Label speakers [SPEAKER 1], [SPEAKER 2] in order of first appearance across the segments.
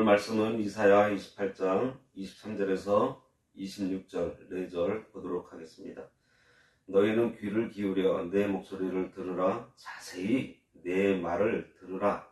[SPEAKER 1] 오늘 말씀은 이사야 28장 23절에서 26절 4절 보도록 하겠습니다. 너희는 귀를 기울여 내 목소리를 들으라. 자세히 내 말을 들으라.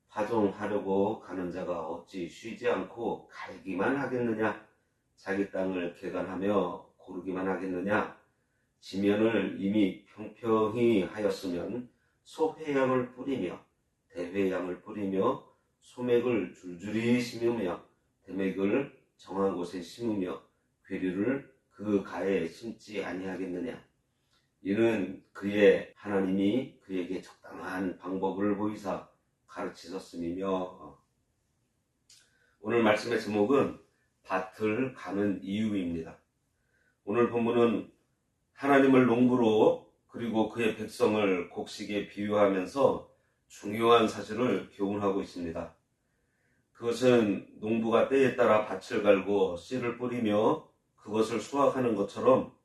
[SPEAKER 1] 파종하려고 가는 자가 어찌 쉬지 않고 갈기만 하겠느냐? 자기 땅을 개간하며 고르기만 하겠느냐? 지면을 이미 평평히 하였으면 소회양을 뿌리며 대회양을 뿌리며 소맥을 줄줄이 심으며 대맥을 정한 곳에 심으며 괴류를 그 가에 심지 아니하겠느냐? 이는 그의 하나님이 그에게 적당한 방법을 보이사 가르치셨음이며. 오늘 말씀의 제목은 밭을 가는 이유입니다. 오늘 본문은 하나님을 농부로 그리고 그의 백성을 곡식에 비유하면서 중요한 사실을 교훈하고 있습니다. 그것은 농부가 때에 따라 밭을 갈고 씨를 뿌리며 그것을 수확하는 것처럼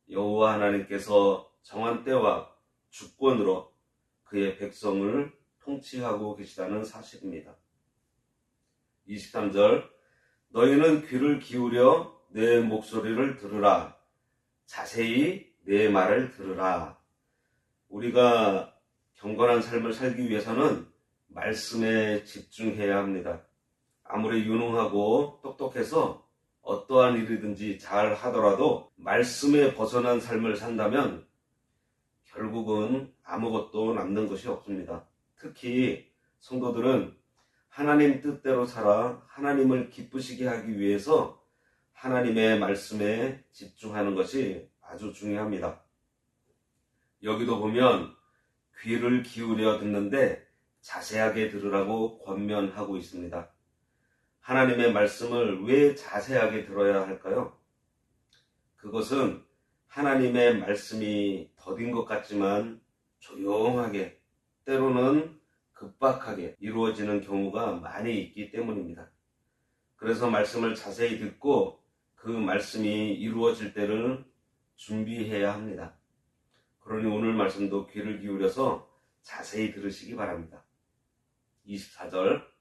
[SPEAKER 1] 여호와 하나님께서 정한 때와 주권으로 그의 백성을 통치하고 계시다는 사실입니다. 23절 너희는 귀를 기울여 내 목소리를 들으라. 자세히 내 말을 들으라. 우리가 경건한 삶을 살기 위해서는 말씀에 집중해야 합니다. 아무리 유능하고 똑똑해서 어떠한 일이든지 잘 하더라도 말씀에 벗어난 삶을 산다면 결국은 아무것도 남는 것이 없습니다. 특히 성도들은 하나님 뜻대로 살아 하나님을 기쁘시게 하기 위해서 하나님의 말씀에 집중하는 것이 아주 중요합니다. 여기도 보면 귀를 기울여 듣는데 자세하게 들으라고 권면하고 있습니다. 하나님의 말씀을 왜 자세하게 들어야 할까요? 그것은 하나님의 말씀이 더딘 것 같지만 조용하게 때로는 급박하게 이루어지는 경우가 많이 있기 때문입니다. 그래서 말씀을 자세히 듣고 그 말씀이 이루어질 때를 준비해야 합니다. 그러니 오늘 말씀도 귀를 기울여서 자세히 들으시기 바랍니다. 24절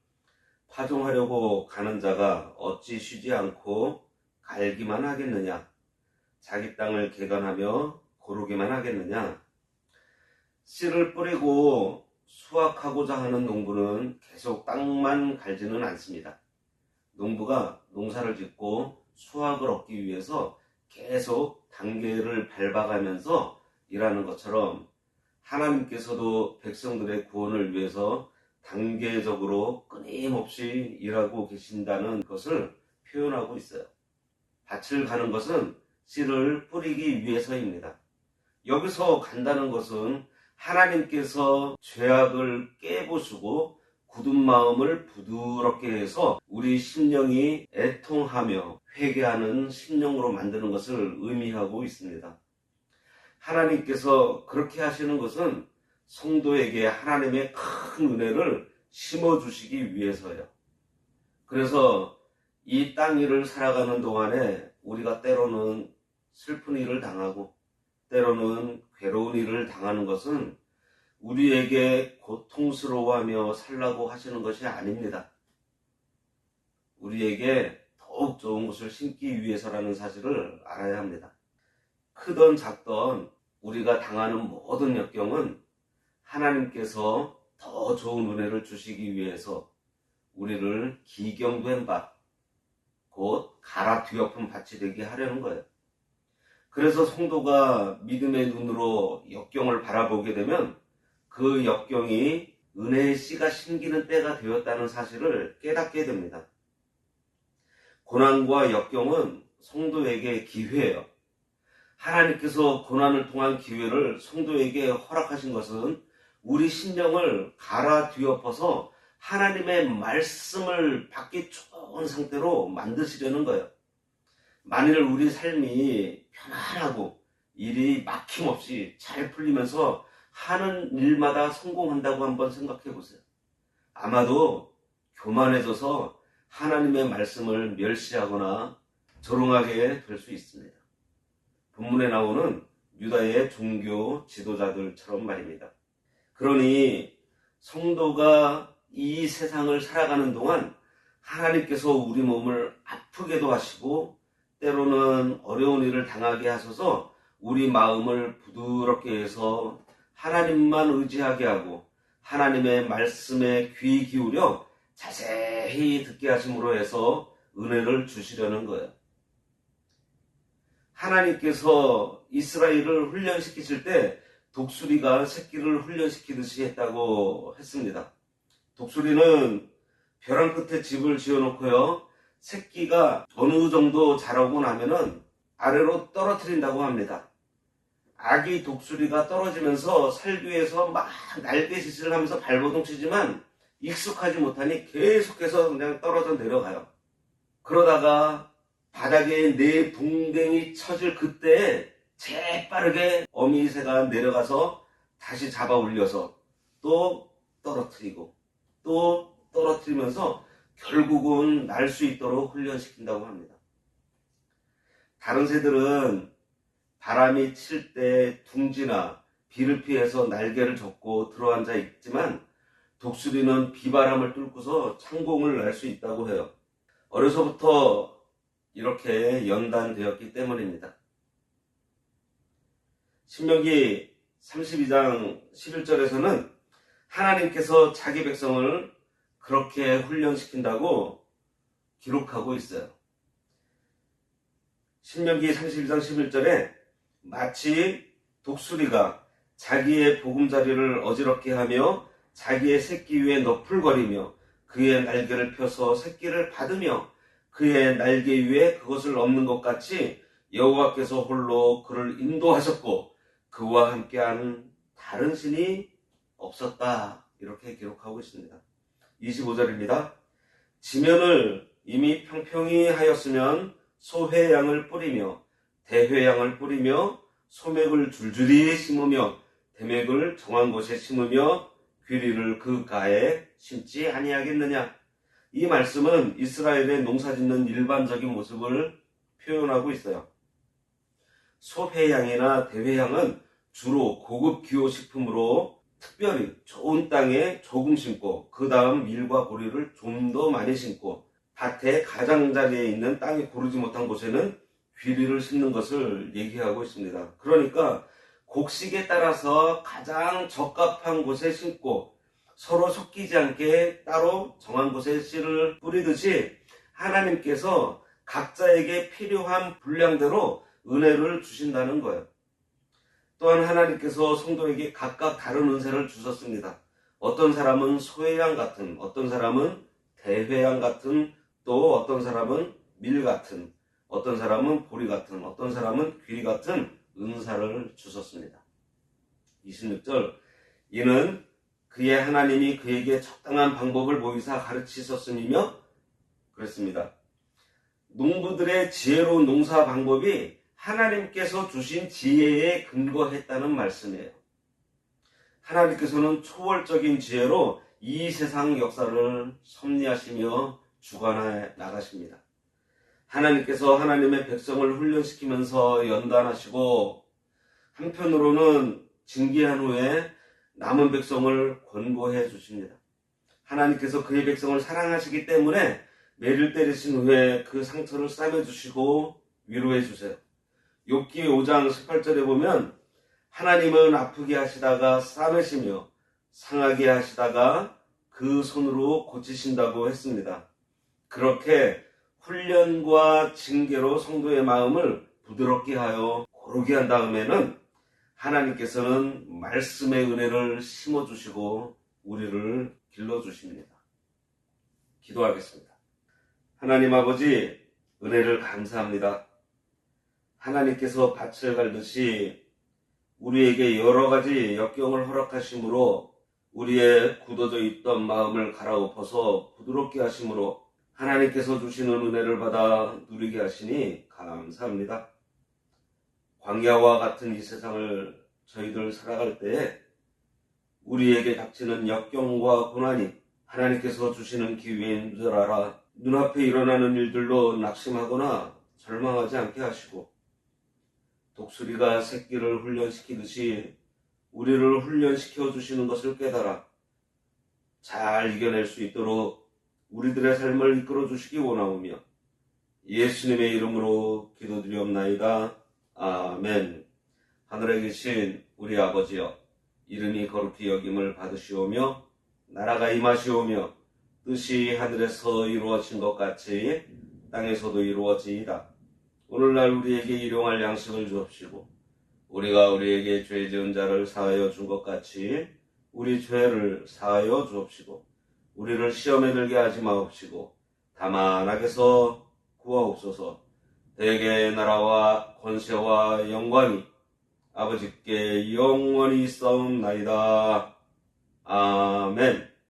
[SPEAKER 1] 파종하려고 가는 자가 어찌 쉬지 않고 갈기만 하겠느냐? 자기 땅을 개간하며 고르기만 하겠느냐? 씨를 뿌리고 수확하고자 하는 농부는 계속 땅만 갈지는 않습니다. 농부가 농사를 짓고 수확을 얻기 위해서 계속 단계를 밟아가면서 일하는 것처럼 하나님께서도 백성들의 구원을 위해서 단계적으로 끊임없이 일하고 계신다는 것을 표현하고 있어요. 밭을 가는 것은 씨를 뿌리기 위해서입니다. 여기서 간다는 것은 하나님께서 죄악을 깨부수고 굳은 마음을 부드럽게 해서 우리 심령이 애통하며 회개하는 심령으로 만드는 것을 의미하고 있습니다. 하나님께서 그렇게 하시는 것은 성도에게 하나님의 큰 은혜를 심어주시기 위해서요. 그래서 이 땅 위를 살아가는 동안에 우리가 때로는 슬픈 일을 당하고 때로는 괴로운 일을 당하는 것은 우리에게 고통스러워하며 살라고 하시는 것이 아닙니다. 우리에게 더욱 좋은 것을 심기 위해서라는 사실을 알아야 합니다. 크던 작던 우리가 당하는 모든 역경은 하나님께서 더 좋은 은혜를 주시기 위해서 우리를 기경된 밭, 곧 갈아 뒤엎은 밭이 되게 하려는 거예요. 그래서 성도가 믿음의 눈으로 역경을 바라보게 되면 그 역경이 은혜의 씨가 심기는 때가 되었다는 사실을 깨닫게 됩니다. 고난과 역경은 성도에게 기회예요. 하나님께서 고난을 통한 기회를 성도에게 허락하신 것은 우리 심령을 갈아 뒤엎어서 하나님의 말씀을 받기 좋은 상태로 만드시려는 거예요. 만일 우리 삶이 편안하고 일이 막힘없이 잘 풀리면서 하는 일마다 성공한다고 한번 생각해 보세요. 아마도 교만해져서 하나님의 말씀을 멸시하거나 조롱하게 될 수 있습니다. 본문에 나오는 유다의 종교 지도자들처럼 말입니다. 그러니 성도가 이 세상을 살아가는 동안 하나님께서 우리 몸을 아프게도 하시고 때로는 어려운 일을 당하게 하셔서 우리 마음을 부드럽게 해서 하나님만 의지하게 하고 하나님의 말씀에 귀 기울여 자세히 듣게 하심으로 해서 은혜를 주시려는 거예요. 하나님께서 이스라엘을 훈련시키실 때 독수리가 새끼를 훈련시키듯이 했다고 했습니다. 독수리는 벼랑 끝에 집을 지어놓고요, 새끼가 어느 정도 자라고 나면은 아래로 떨어뜨린다고 합니다. 아기 독수리가 떨어지면서 살기위해서 막 날개짓을 하면서 발버둥치지만 익숙하지 못하니 계속해서 그냥 떨어져 내려가요. 그러다가 바닥에 네 붕댕이 쳐질 그때에 재빠르게 어미새가 내려가서 다시 잡아 올려서 또 떨어뜨리고 또 떨어뜨리면서 결국은 날 수 있도록 훈련시킨다고 합니다. 다른 새들은 바람이 칠 때 둥지나 비를 피해서 날개를 접고 들어앉아 있지만 독수리는 비바람을 뚫고서 창공을 날 수 있다고 해요. 어려서부터 이렇게 연단되었기 때문입니다. 신명기 32장 11절에서는 하나님께서 자기 백성을 그렇게 훈련시킨다고 기록하고 있어요. 신명기 32장 11절에 마치 독수리가 자기의 보금자리를 어지럽게 하며 자기의 새끼 위에 너풀거리며 그의 날개를 펴서 새끼를 받으며 그의 날개 위에 그것을 엎는 것 같이 여호와께서 홀로 그를 인도하셨고 그와 함께하는 다른 신이 없었다. 이렇게 기록하고 있습니다. 25절입니다. 지면을 이미 평평히 하였으면 소회양을 뿌리며 대회양을 뿌리며 소맥을 줄줄이 심으며 대맥을 정한 곳에 심으며 귀리를 그 가에 심지 아니하겠느냐. 이 말씀은 이스라엘의 농사짓는 일반적인 모습을 표현하고 있어요. 소회양이나 대회양은 주로 고급 기호식품으로 특별히 좋은 땅에 조금 심고 그 다음 밀과 보리를 좀 더 많이 심고 밭의 가장자리에 있는 땅이 고르지 못한 곳에는 귀리를 심는 것을 얘기하고 있습니다. 그러니까 곡식에 따라서 가장 적합한 곳에 심고 서로 섞이지 않게 따로 정한 곳에 씨를 뿌리듯이 하나님께서 각자에게 필요한 분량대로 은혜를 주신다는 거예요. 또한 하나님께서 성도에게 각각 다른 은사를 주셨습니다. 어떤 사람은 소회양 같은, 어떤 사람은 대회양 같은, 또 어떤 사람은 밀 같은, 어떤 사람은 보리 같은, 어떤 사람은 귀리 같은 은사를 주셨습니다. 26절, 이는 그의 하나님이 그에게 적당한 방법을 보이사 가르치셨음이며 그랬습니다. 농부들의 지혜로운 농사 방법이 하나님께서 주신 지혜에 근거했다는 말씀이에요. 하나님께서는 초월적인 지혜로 이 세상 역사를 섭리하시며 주관해 나가십니다. 하나님께서 하나님의 백성을 훈련시키면서 연단하시고 한편으로는 징계한 후에 남은 백성을 권고해 주십니다. 하나님께서 그의 백성을 사랑하시기 때문에 매를 때리신 후에 그 상처를 싸매주시고 위로해 주세요. 욥기 5장 18절에 보면 하나님은 아프게 하시다가 싸매시며 상하게 하시다가 그 손으로 고치신다고 했습니다. 그렇게 훈련과 징계로 성도의 마음을 부드럽게 하여 고르게 한 다음에는 하나님께서는 말씀의 은혜를 심어주시고 우리를 길러주십니다. 기도하겠습니다. 하나님 아버지, 은혜를 감사합니다. 하나님께서 밭을 갈듯이 우리에게 여러 가지 역경을 허락하심으로 우리의 굳어져 있던 마음을 갈아엎어서 부드럽게 하심으로 하나님께서 주시는 은혜를 받아 누리게 하시니 감사합니다. 광야와 같은 이 세상을 저희들 살아갈 때에 우리에게 닥치는 역경과 고난이 하나님께서 주시는 기회인 줄 알아 눈앞에 일어나는 일들로 낙심하거나 절망하지 않게 하시고 독수리가 새끼를 훈련시키듯이 우리를 훈련시켜 주시는 것을 깨달아 잘 이겨낼 수 있도록 우리들의 삶을 이끌어 주시기 원하오며 예수님의 이름으로 기도드리옵나이다. 아멘. 하늘에 계신 우리 아버지여, 이름이 거룩히 여김을 받으시오며 나라가 임하시오며 뜻이 하늘에서 이루어진 것 같이 땅에서도 이루어지이다. 오늘날 우리에게 일용할 양식을 주옵시고 우리가 우리에게 죄 지은 자를 사하여 준 것 같이 우리 죄를 사하여 주옵시고 우리를 시험에 들게 하지 마옵시고 다만 악에서 구하옵소서. 대개의 나라와 권세와 영광이 아버지께 영원히 있사옵나이다. 아멘.